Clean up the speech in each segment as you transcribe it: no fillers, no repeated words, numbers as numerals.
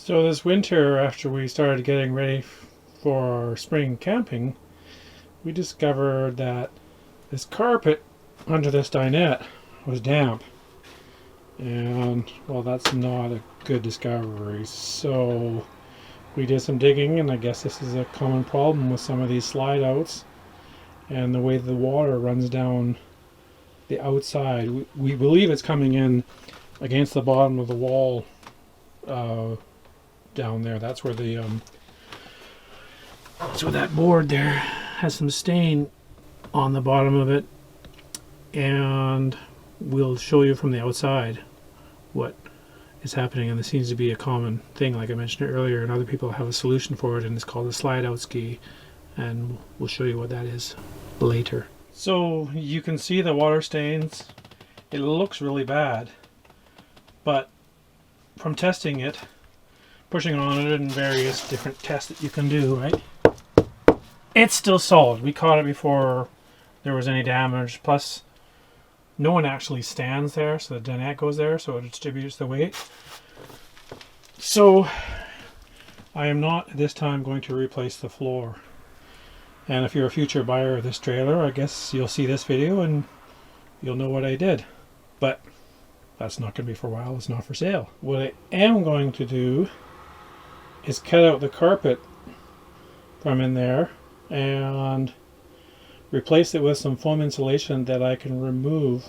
So this winter, after we started getting ready for our spring camping, we discovered that this carpet under this dinette was damp. And, well, that's not a good discovery. So we did some digging, and I guess this is a common problem with some of these slide outs and the way the water runs down the outside. We believe it's coming in against the bottom of the wall down there. That's where the so that board there has some stain on the bottom of it, and we'll show you from the outside what is happening. And this seems to be a common thing, like I mentioned earlier, and other people have a solution for it, and it's called a slide out ski, and we'll show you what that is later. So you can see the water stains. It looks really bad, but from testing it, pushing on it, and various different tests that you can do, right, it's still solid. We caught it before there was any damage. Plus, no one actually stands there, so the dinette goes there, so it distributes the weight. So I am not at this time going to replace the floor. And if you're a future buyer of this trailer, I guess you'll see this video and you'll know what I did. But that's not going to be for a while. It's not for sale. What I am going to do is cut out the carpet from in there and replace it with some foam insulation that I can remove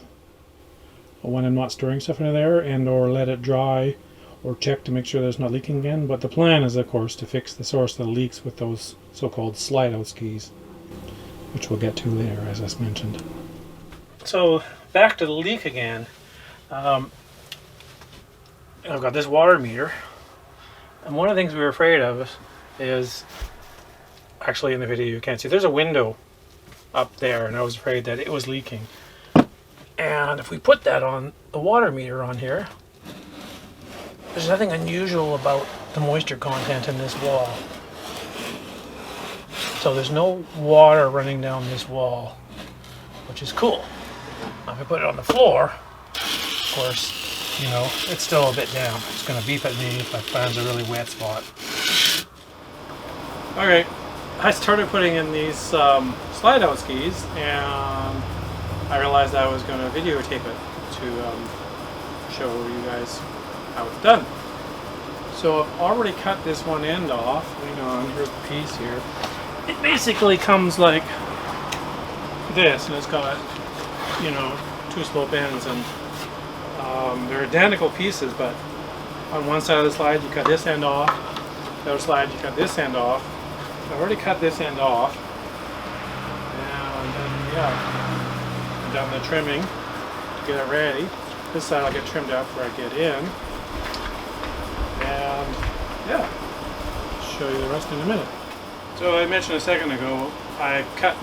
when I'm not storing stuff in there, and or let it dry or check to make sure there's not leaking again. But the plan is, of course, to fix the source of the leaks with those so-called slide out skis, which we'll get to later, as I mentioned. So back to the leak again. I've got this water meter, and one of the things we were afraid of is, actually in the video you can't see, there's a window up there, and I was afraid that it was leaking. And if we put that on the water meter on here, there's nothing unusual about the moisture content in this wall. So there's no water running down this wall, which is cool. Now if I put it on the floor, of course, you know, it's still a bit damp. It's going to beep at me if I find a really wet spot. Alright, I started putting in these slide out skis, and I realized I was going to videotape it to show you guys how it's done. So I've already cut this one end off. Hang on, here's the piece here. It basically comes like this, and it's got, you know, two slope ends, and they're identical pieces, but on one side of the slide you cut this end off, the other slide you cut this end off. I've already cut this end off, and then, yeah, I've done the trimming to get it ready. This side will get trimmed after I get in, and yeah, I'll show you the rest in a minute. So I mentioned a second ago, I cut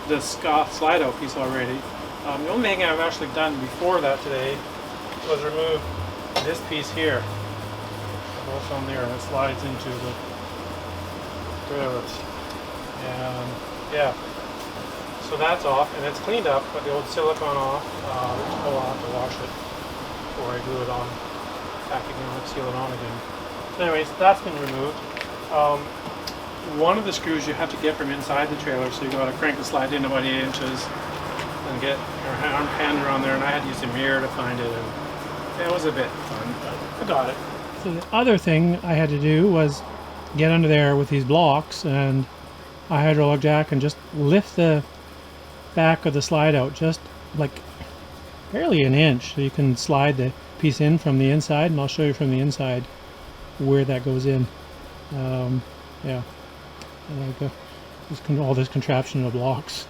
the slide out piece already. The only thing I've actually done before that today was remove this piece here. Both on there, and it slides into the rivets. And yeah, so that's off, and it's cleaned up. Got the old silicone off. I'll have to wash it before I glue it on, back again, seal it on again. So anyways, that's been removed. One of the screws you have to get from inside the trailer, so you got to crank the slide in about 8 inches and get your hand around there, and I had to use a mirror to find it, and it was a bit fun, but I got it. So the other thing I had to do was get under there with these blocks and a hydraulic jack and just lift the back of the slide out just like barely an inch, so you can slide the piece in from the inside, and I'll show you from the inside where that goes in. Yeah, like all this contraption of blocks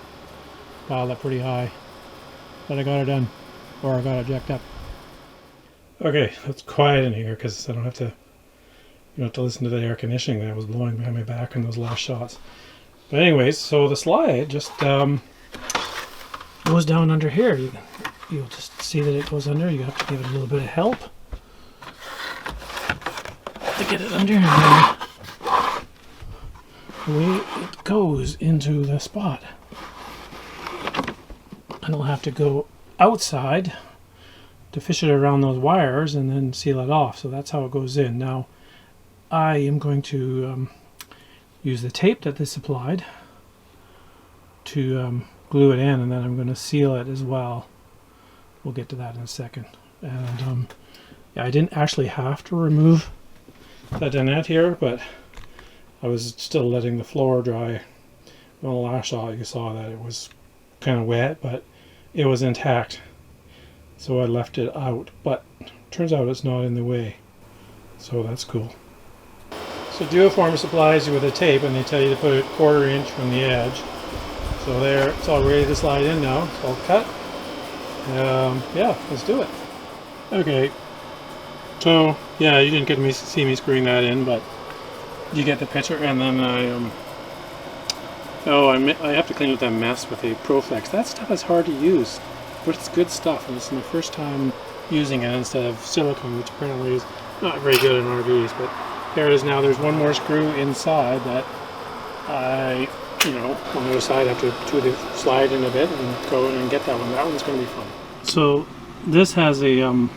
piled up pretty high, but I got it done, or I got it jacked up. Okay, it's quiet in here because I don't have to, you don't have to listen to the air conditioning that was blowing behind my back in those last shots. But anyways, so the slide just goes down under here. You'll just see that it goes under. You have to give it a little bit of help to get it under, and then away it goes into the spot. And I'll have to go outside to fish it around those wires and then seal it off. So that's how it goes in. Now, I am going to use the tape that they supplied to glue it in, and then I'm going to seal it as well. We'll get to that in a second. And yeah, I didn't actually have to remove the dinette here, but I was still letting the floor dry. On the last shot you saw that it was kind of wet, but it was intact, so I left it out. But turns out it's not in the way, so that's cool. So Duoform supplies you with a tape, and they tell you to put it 1/4 inch from the edge. So there, it's all ready to slide in now. It's all cut. Yeah, let's do it. Okay, so yeah, you didn't get to see me screwing that in, but you get the picture. And then I have to clean up that mess with a Proflex. That stuff is hard to use, but it's good stuff, and it's my first time using it instead of silicone, which apparently is not very good in RVs. But there it is now. There's one more screw inside that I, on the other side, I have to slide in a bit and go in and get that one. That one's going to be fun. So this has a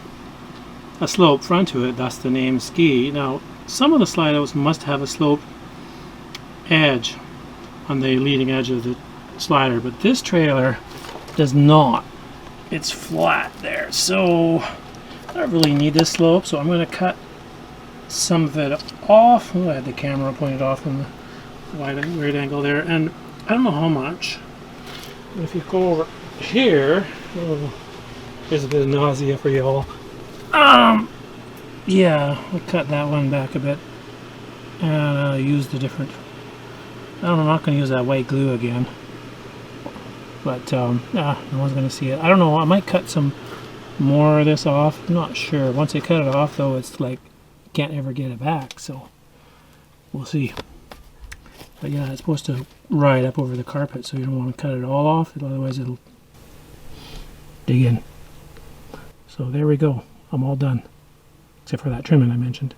slope front to it, thus the name Ski. Now, some of the slide outs must have a sloped edge on the leading edge of the slider, but this trailer does not. It's flat there, so I don't really need this slope, so I'm going to cut some of it off. Oh, I had the camera pointed off in the wide angle there, and I don't know how much. If you go over here, here's a bit of nausea for y'all. Yeah, I'll cut that one back a bit, and use the different. I'm not going to use that white glue again, but no one's going to see it. I don't know, I might cut some more of this off. I'm not sure. Once I cut it off, though, it's like you can't ever get it back, so we'll see. But yeah, it's supposed to ride up over the carpet, so you don't want to cut it all off, otherwise it'll dig in. So there we go. I'm all done, except for that trimming I mentioned.